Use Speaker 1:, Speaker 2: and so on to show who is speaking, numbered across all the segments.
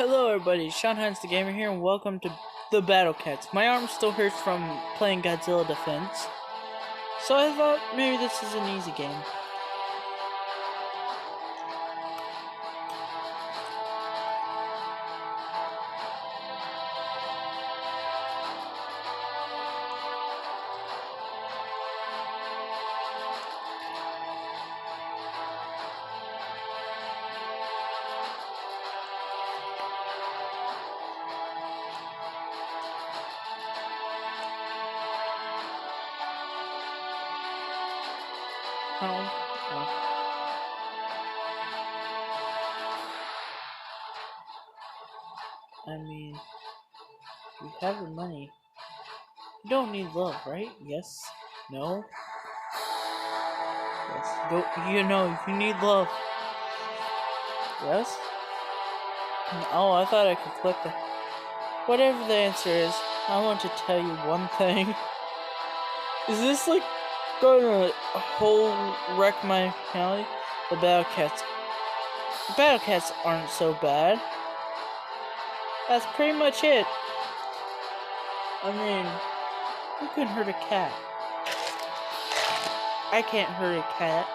Speaker 1: Hello everybody, Sean Hines the Gamer here, and welcome to the Battle Cats. My arm still hurts from playing Godzilla Defense, so I thought maybe this is an easy game. I mean, you have the money. You don't need love, right? Yes? No? Yes. You need love. Yes? Oh, I thought I could click that. Whatever the answer is, I want to tell you one thing. Is this like gonna whole wreck my reality? The Battle Cats. The Battle Cats aren't so bad. That's pretty much it. I mean, who can hurt a cat? I can't hurt a cat.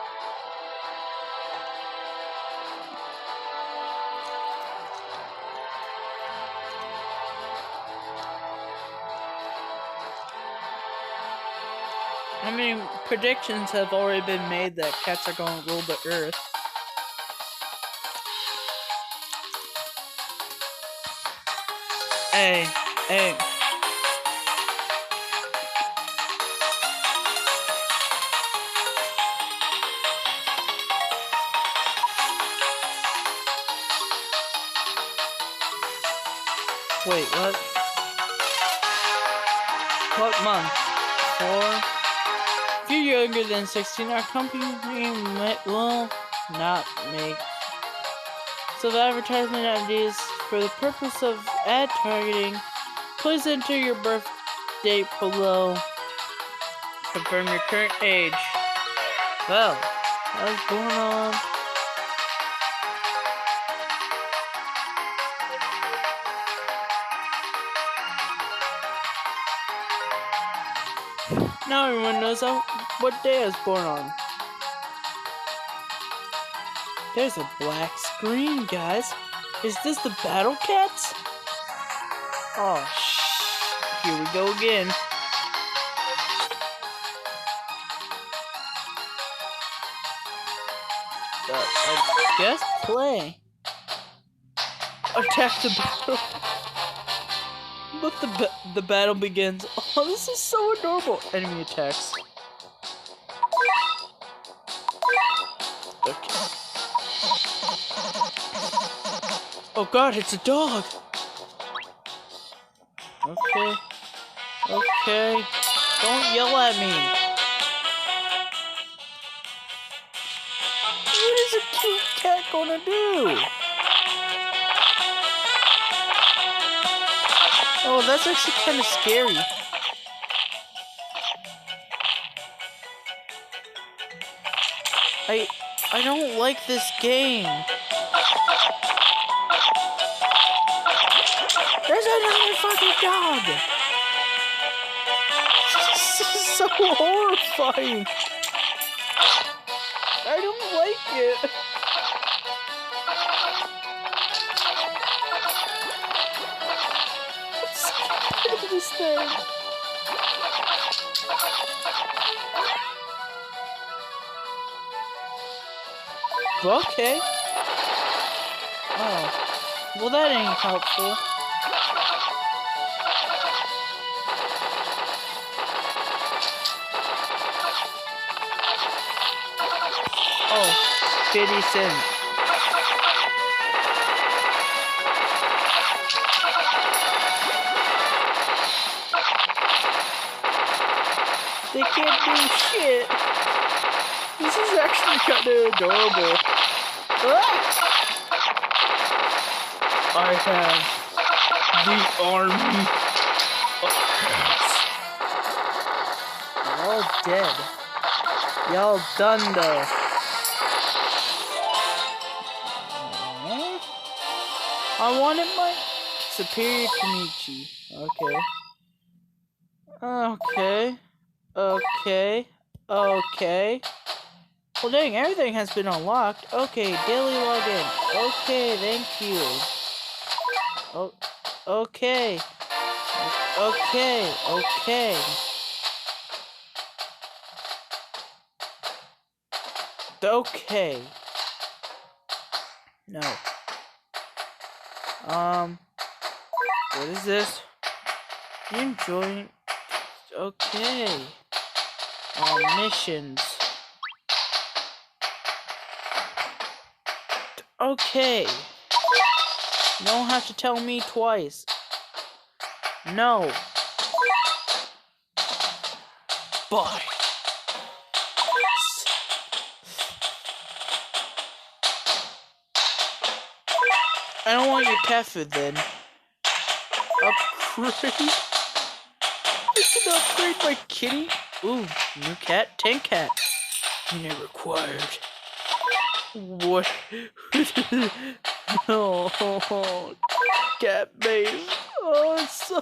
Speaker 1: I mean, predictions have already been made that cats are going to rule the earth. Hey. Wait, what? What month? If you're younger than 16, our company will not make advertisement ideas for the purpose of ad targeting. Please enter your birth date below. Confirm your current age. Well, I was born on... Now everyone knows what day I was born on. There's a black screen, guys. Is this the Battle Cats? Oh, here we go again. I guess play. Attack the battle. But the battle begins. Oh, this is so adorable. Enemy attacks. Okay. Oh god, it's a dog. Okay. Don't yell at me. What is a cute cat gonna do? Oh, that's actually kind of scary. I don't like this game. There's another fucking dog. This is so horrifying. I don't like it. What's this thing? Okay. Oh. Well, that ain't helpful. Oh, 50 cents. They can't do shit. This is actually kind of adorable. I have the army of cats. They're all dead. Y'all done though. I wanted my superior to meet you. Okay. Okay. Okay. Okay. Well, dang, everything has been unlocked. Okay, daily login. Okay, thank you. Oh, okay. Okay, okay. Okay. No. What is this? You enjoying? Okay. Missions. Okay. You don't have to tell me twice. No. Bye. I don't want your cat food then. Upgrade? I should upgrade my kitty? Ooh, new cat, 10 cat. Unit required. What? Oh, cat base. Oh, it's so...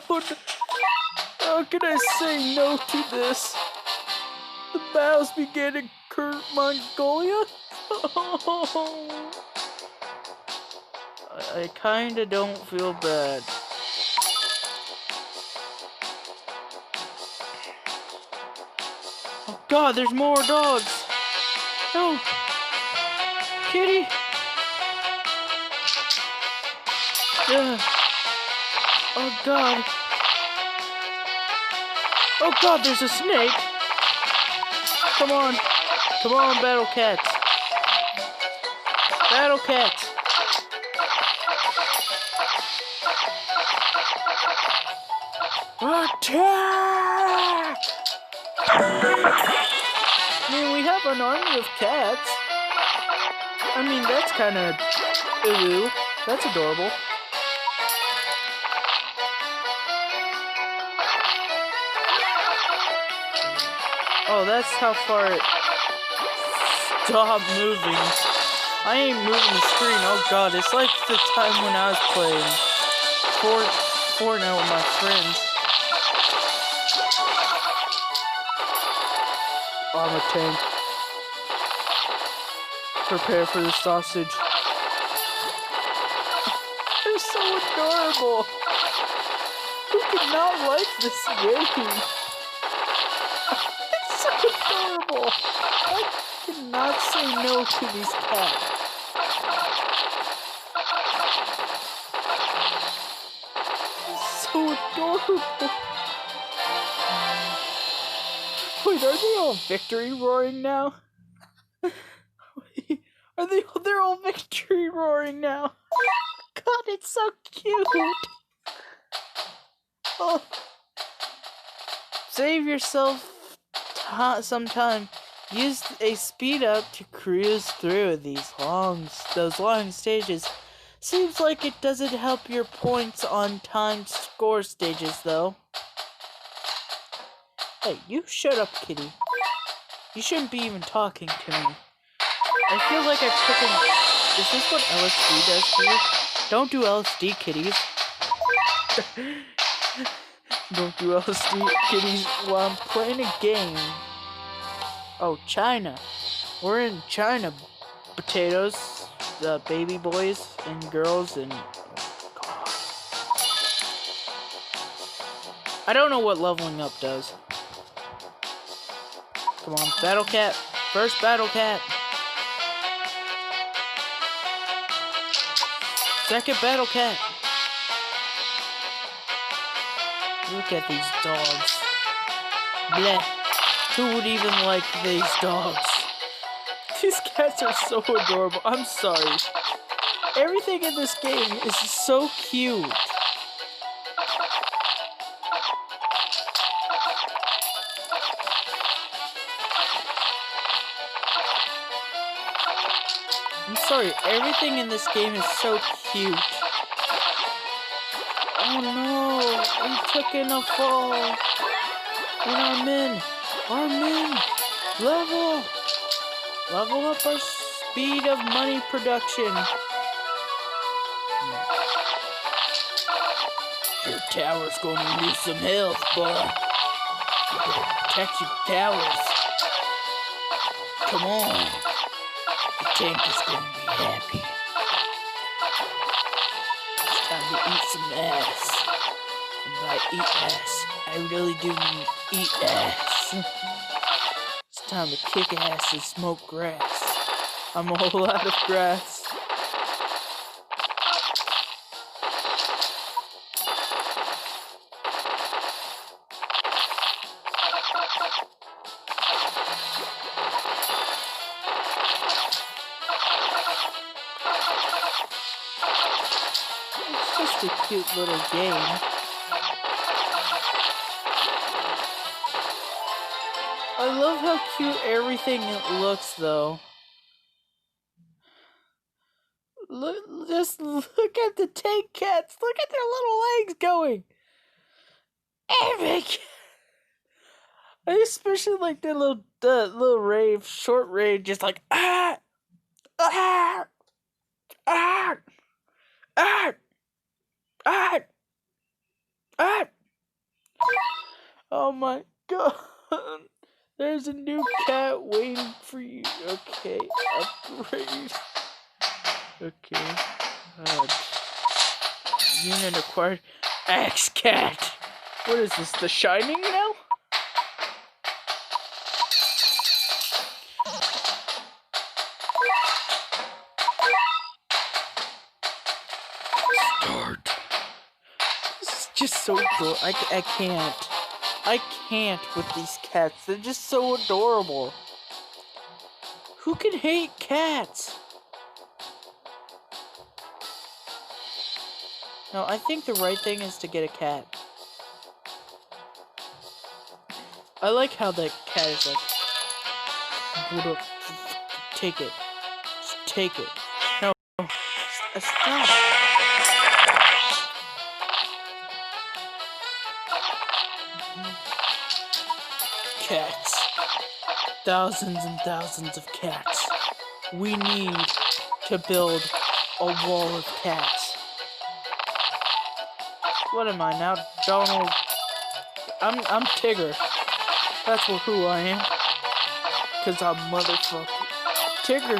Speaker 1: How can I say no to this? The mouse began to Kurt Mongolia? I kinda don't feel bad. Oh god, there's more dogs! No! Kitty! Ugh. Oh god! Oh god, there's a snake! Come on! Come on, Battle Cats! Battle Cats! Attack! I mean, we have an army of cats. I mean, that's kind of ooh, that's adorable. Oh, that's how far it... Stop moving. I ain't moving the screen. Oh god, it's like the time when I was playing Fortnite with my friends. I'm a tank. Prepare for the sausage. They're so adorable. Who could not like this game? It's so adorable. I cannot say no to these cats. It's so adorable. Wait, are they all victory roaring now? They're all victory roaring now? God, it's so cute. Oh. Save yourself some time. Use a speed up to cruise through those long stages. Seems like it doesn't help your points on timed score stages, though. Hey, you shut up, kitty. You shouldn't be even talking to me. I feel like I took a... Is this what LSD does to you? Don't do LSD, kitties. Don't do LSD, kitties, while I'm playing a game. Oh, China. We're in China, potatoes. The baby boys and girls and... God. I don't know what leveling up does. Come on, Battle Cat. First Battle Cat. Second Battle Cat. Look at these dogs. Bleh. Who would even like these dogs? These cats are so adorable. I'm sorry. Everything in this game is so cute. I'm sorry, everything in this game is so cute. Oh no, we took in a fall. And our men, level up our speed of money production. Your tower's gonna lose some health, boy. You better protect your towers. Come on. The tank is gonna be happy. It's time to eat some ass. And by eat ass, I really do mean eat ass. It's time to kick ass and smoke grass. I'm all out of grass. It's just a cute little game. I love how cute everything looks, though. Just look at the tank cats. Look at their little legs going. Epic. I especially like their little rave, short rave, just like ah, ah, ah, ah, ah, ah. Oh my god. There's a new cat waiting for you. Okay, upgrade. Okay. Unit acquired. Axe cat. What is this? The Shining now? Start. This is just so cool. I can't. I can't with these cats. They're just so adorable. Who can hate cats? No, I think the right thing is to get a cat. I like how the cat is like, take it. Just take it. No, stop. Cats. Thousands and thousands of cats. We need to build a wall of cats. What am I now? Donald. I'm Tigger. That's who I am. Cause I'm motherfucker. Tigger.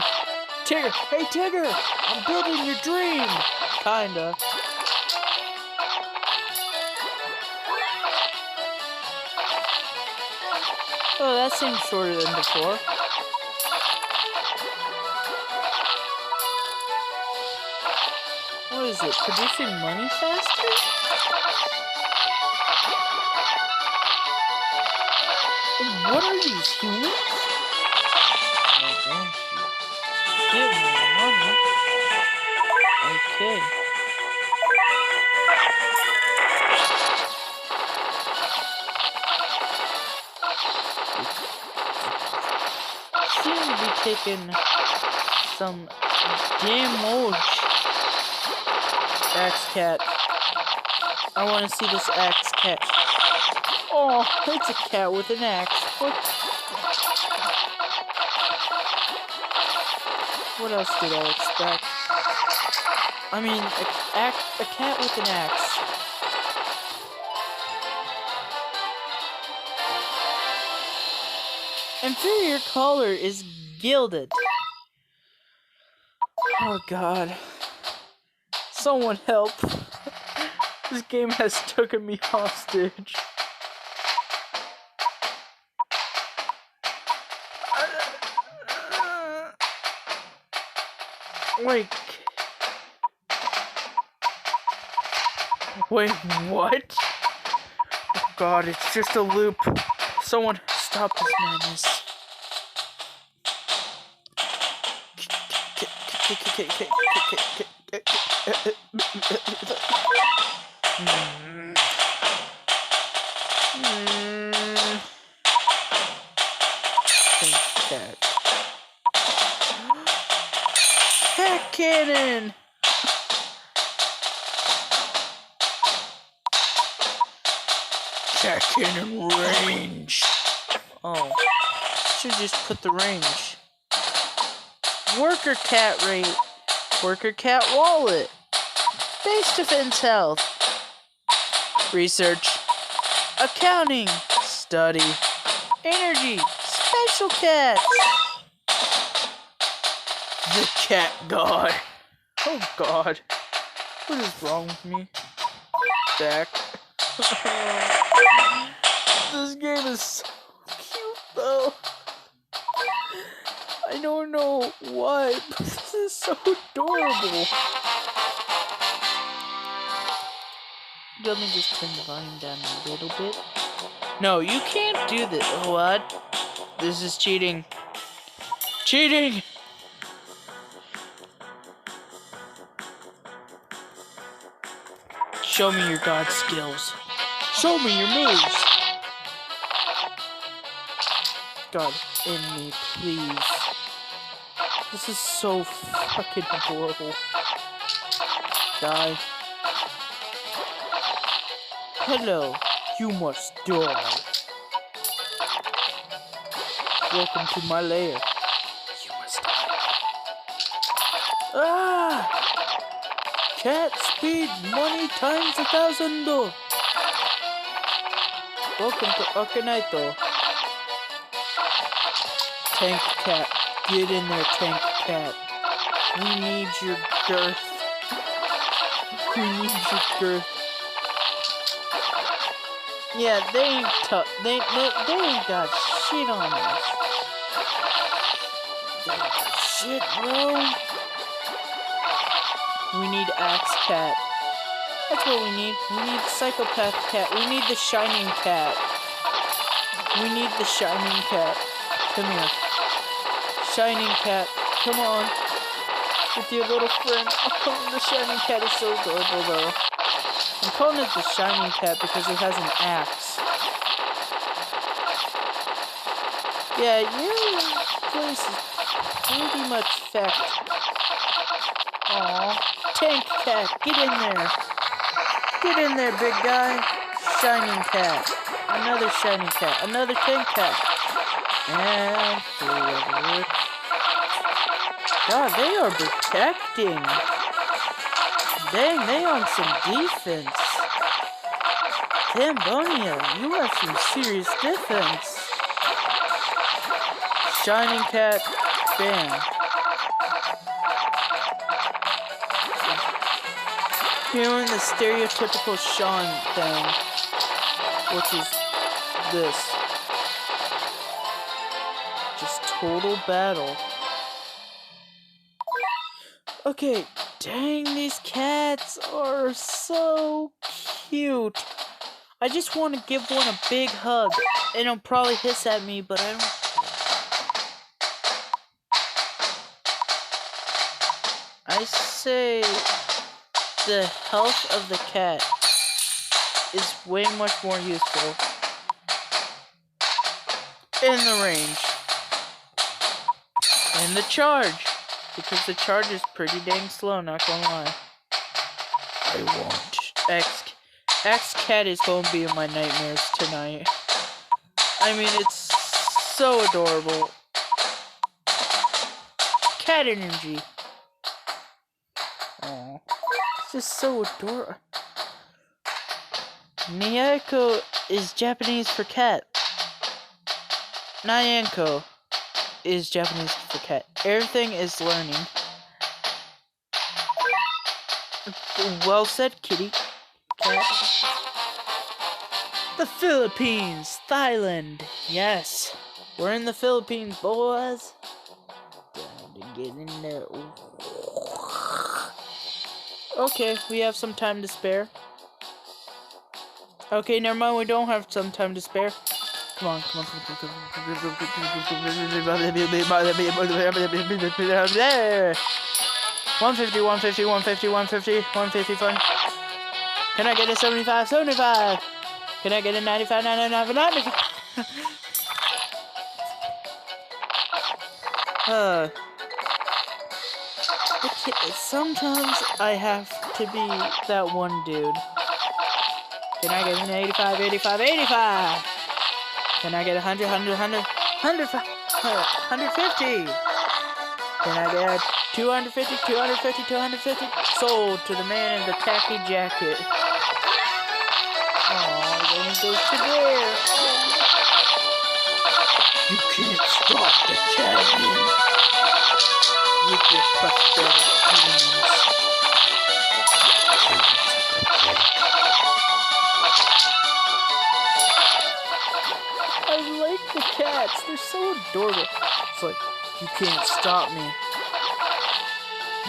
Speaker 1: Hey Tigger! I'm building your dream! Kinda. Oh, that seems shorter than before. What is it? Producing money faster? What are these, humans? Oh, don't you. Give me the money. Okay. Seem to be taking some damage. Axe cat. I want to see this axe cat. Oh, it's a cat with an axe. What else did I expect? I mean, a cat with an axe. Inferior color is gilded. Oh god. Someone help. This game has taken me hostage. Wait, what? Oh god, it's just a loop. Someone stop this madness. Cat cannon! Cat cannon range! Oh, should just put the range. Worker cat rate. Worker cat wallet. Base defense health. Research. Accounting. Study. Energy. Special cats. The cat god. Oh god. What is wrong with me? Back. This game is so cute though. I don't know why, but this is so adorable. Let me just turn the volume down a little bit. No, you can't do this. What? This is cheating. Cheating! Show me your god skills. Show me your moves. God, in me, please. This is so fucking adorable. Die. Hello, you must die. Welcome to my lair. You must die. Ah! Cat speed money times 1,000. Welcome to Akhenaten. Tank cat, get in there, tank cat. We need your girth. We need your girth. Yeah, they ain't tough. They ain't got shit on us. They ain't got shit, bro. We need Axe Cat. That's what we need. We need Psychopath Cat. We need the Shining Cat. We need the Shining Cat. Come here. Shining Cat. Come on. With your little friend. Oh, the Shining Cat is so adorable, though. I'm calling it the Shining Cat because it has an axe. Yeah, your place is pretty much fecked. Aww. Tank Cat, get in there. Get in there, big guy. Shining Cat. Another Shining Cat. Another Tank Cat. And forward. God, they are protecting. Dang, they on some defense. Cambodia, you have some serious defense. Shining Cat, bam. Doing the stereotypical Sean thing, which is this. Just total battle. Okay, dang, these cats are so cute. I just want to give one a big hug, and it'll probably hiss at me, but I don't. I say the health of the cat is way much more useful in the range and the charge, because the charge is pretty dang slow, not gonna lie. I want X Cat is gonna be in my nightmares tonight. I mean, it's so adorable. Cat energy. Aww. It's just so adorable. Nyako is Japanese for cat. Nyanko is Japanese for cat. Everything is learning. Well said, kitty. Cat. The Philippines. Thailand. Yes. We're in the Philippines, boys. Gotta get in there. Okay, we have some time to spare. Okay, never mind, we don't have some time to spare. Come on, come on. 150, 150, 150, 150, 150 fun. Can I get a 75, 75? Can I get a 95, 99, 95? Sometimes I have to be that one dude. Can I get an 85, 85, 85? Can I get 100, 100, 100, 100, 150? Can I get 250, 250, 250. Sold to the man in the khaki jacket. Oh, it only goes to there. Oh. You can't stop the canyon with your pathetic demons. I like the cats. They're so adorable. It's like, you can't stop me.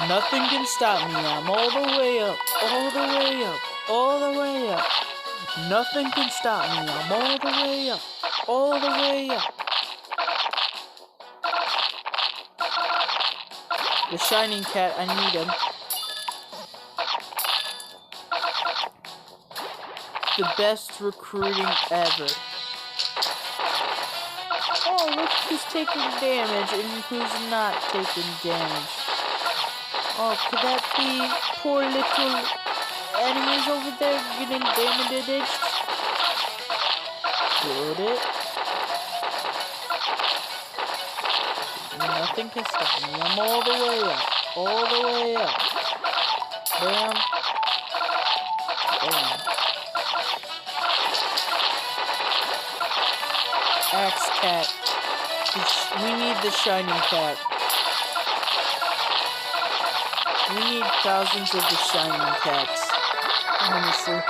Speaker 1: Nothing can stop me. I'm all the way up. All the way up. All the way up. Nothing can stop me. I'm all the way up. All the way up. The shining cat, I need him. The best recruiting ever. Oh, look who's taking damage and who's not taking damage. Oh, could that be poor little enemies over there getting damaged? Could it? Nothing can stop me. I'm all the way up. All the way up. Bam. Bam. Axe cat. We need the shining cat. We need thousands of the shining cats. Honestly.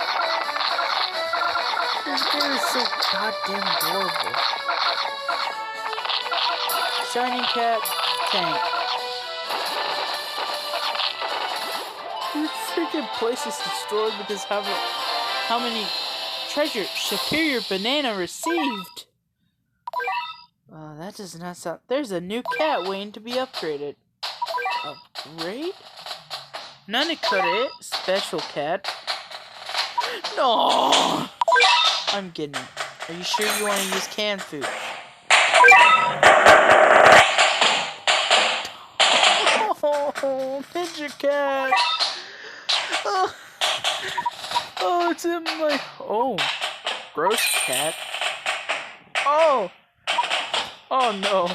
Speaker 1: This game is so goddamn adorable. Shining cat, tank. This freaking place is destroyed because how many treasure superior banana received? That does not sound. There's a new cat waiting to be upgraded. Upgrade? Nunnicudit, special cat. No! I'm getting it. Are you sure you want to use canned food? Oh, Ninja cat! Oh, it's in my... Oh, gross cat. Oh! Oh no.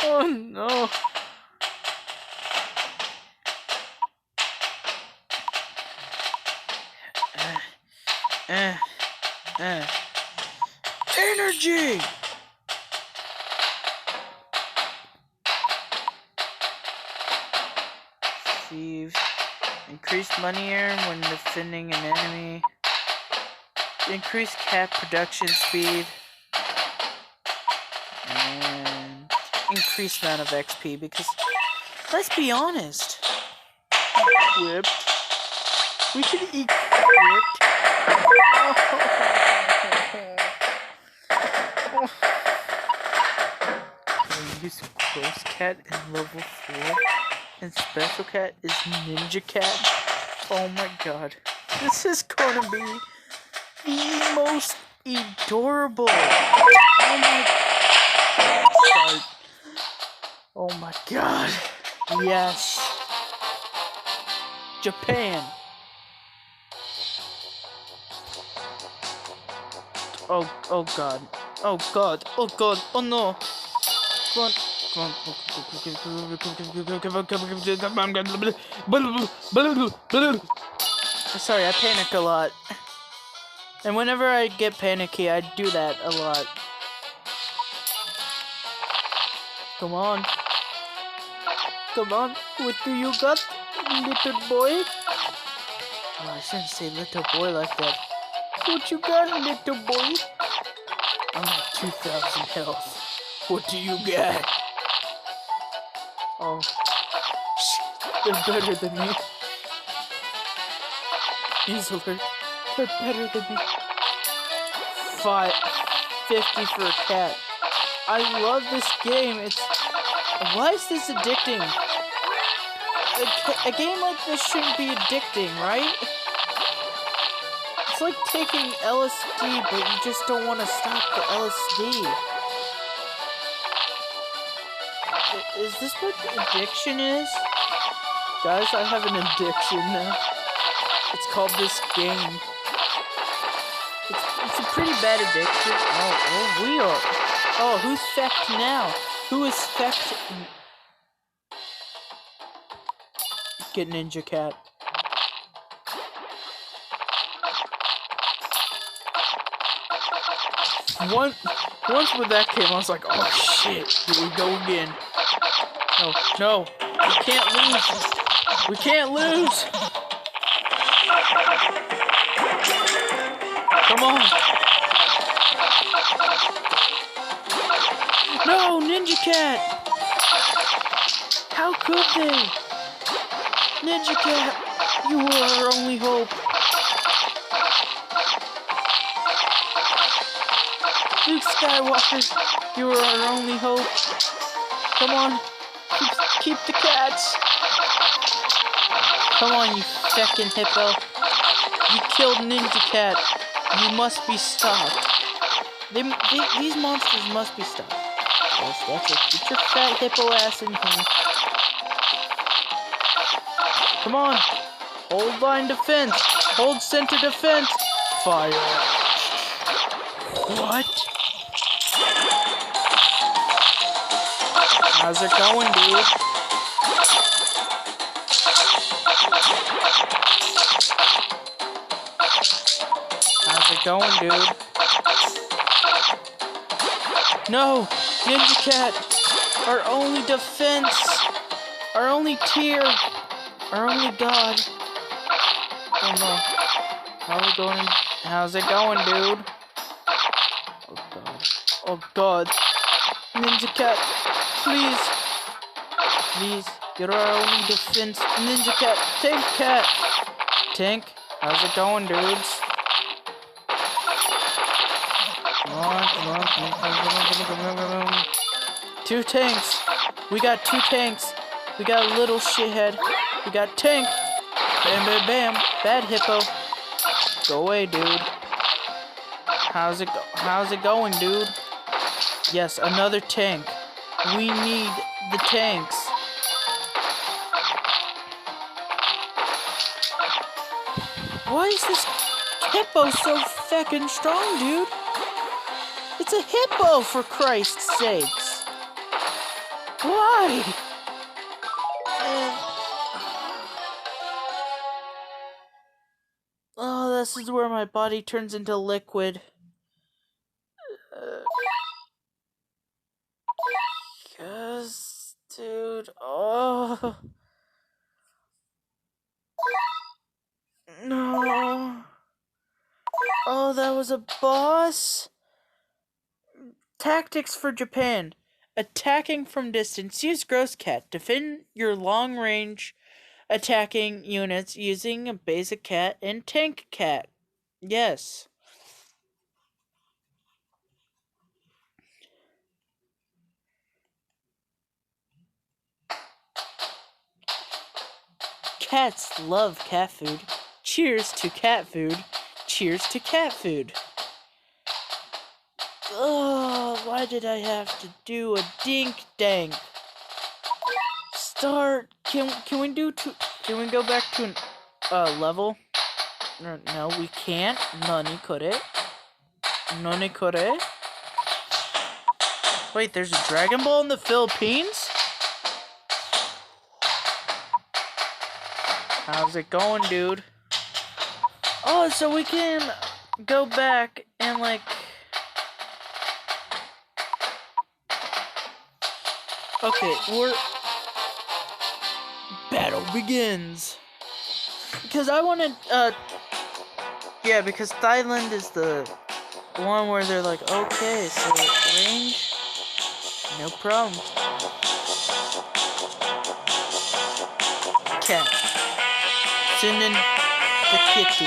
Speaker 1: Oh no. Energy! Receive. Increased money earned when defending an enemy. Increased cat production speed. And increased amount of XP because, let's be honest, equipped. We should equip. Use Gross Cat in level 4, and Special Cat is Ninja Cat. Oh my god, this is gonna be the most adorable. Oh my. Oh my god. Yes. Japan. Oh god. Oh god. Oh god. Oh no. Come on. Come on. Sorry, I panic a lot. And whenever I get panicky, I do that a lot. Come on. Come on. What do you got, little boy? Oh, I shouldn't say little boy like that. What you got, little boy? I'm at 2,000 health. What do you got? Oh. They're better than me. Easily. They're better than me. 50 for a cat. I love this game. Why is this addicting? A game like this shouldn't be addicting, right? It's like taking LSD, but you just don't want to stop the LSD. Is this what addiction is? Guys, I have an addiction now. It's called this game. It's a pretty bad addiction. Oh, we are. Oh, who's fecked now? Who is fecked? it, Ninja Cat. Once when that came, I was like, oh shit, here we go again. No, we can't lose. We can't lose. Come on. No, Ninja Cat. How could they? Ninja Cat, you were our only hope. Luke Skywalker, you were our only hope. Come on, keep the cats. Come on, you feckin' hippo. You killed Ninja Cat. You must be stopped. These monsters must be stopped. Yes, that's it. Get your fat hippo ass in here. Come on. Hold line defense. Hold center defense. Fire. What? How's it going, dude? How's it going, dude? No! Ninja Cat! Our only defense! Our only tier! Our only god! Oh no. How's it going, dude? Oh god. Oh god. Ninja Cat, please! Please, you're our only defense. Ninja Cat, Tank Cat! Tank, how's it going, dudes? Come on. 2 tanks. We got 2 tanks. We got a little shithead. We got tank. Bam, bam, bam. Bad hippo. Go away, dude. How's it going, dude? Yes, another tank. We need the tanks. Why is this hippo so feckin' strong, dude? It's a hippo, for Christ's sakes. Why? Oh, this is where my body turns into liquid. Yes, dude. Oh. No. Oh, that was a boss? Tactics for Japan. Attacking from distance. Use Gross Cat. Defend your long-range attacking units using a basic cat and tank cat. Yes. Cats love cat food. Cheers to cat food. Cheers to cat food. Oh, why did I have to do a dink dank? Start. Can we do two? Can we go back to an level? No, we can't. Nani kore? Nani kore? Wait, there's a Dragon Ball in the Philippines? How's it going, dude? Oh, so we can go back and like. Okay, battle begins. Because I want to, yeah, because Thailand is the one where they're like, okay, so range, no problem. Cat. Sending the kitty.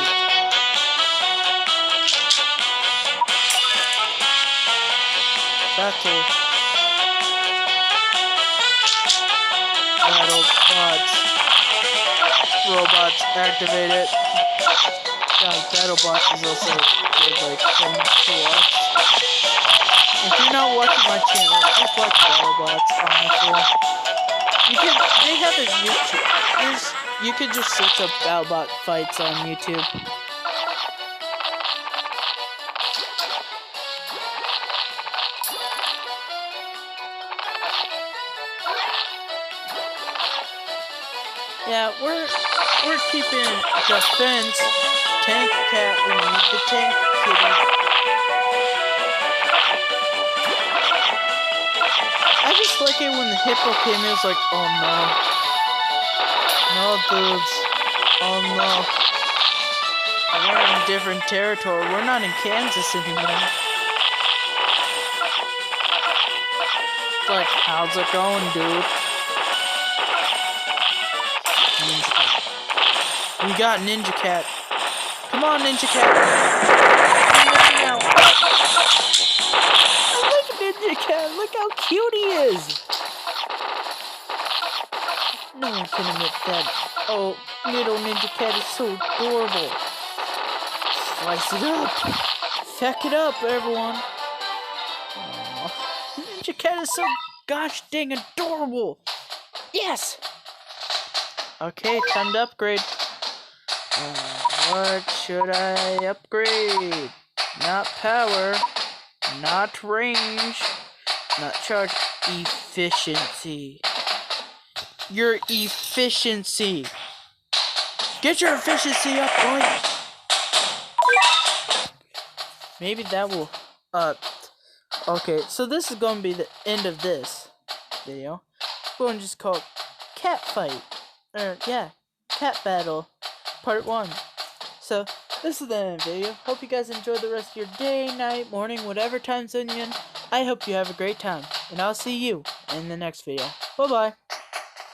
Speaker 1: Battle bots. Robots activated. God, BattleBots is also good, like fun to watch. If you're not watching my channel, just watch BattleBots, honestly. They have a YouTube. You could just search up BattleBot fights on YouTube. Yeah, we're keeping defense. Tank cat, we need the tank kitty. I just like it when the hippo came in, it was like, oh no. No, dudes. Oh no. We're in a different territory. We're not in Kansas anymore. It's like, how's it going, dude? Ninja Cat. We got Ninja Cat. Come on, Ninja Cat. You're missing out. I like Ninja Cat. Look how cute he is. No one can admit that. Oh, little Ninja Cat is so adorable. Slice it up. Feck it up, everyone. Aww. Ninja Cat is so gosh dang adorable. Yes. Okay, time to upgrade. What should I upgrade? Not power, not range, not charge. Efficiency. Your efficiency. Get your efficiency up, boy. Maybe that will. Okay, so this is gonna be the end of this video. We're gonna just call it Cat Fight. Yeah, Cat Battle, Part 1. So, this is the end of the video. Hope you guys enjoy the rest of your day, night, morning, whatever time zone you're in. I hope you have a great time. And I'll see you in the next video. Bye-bye.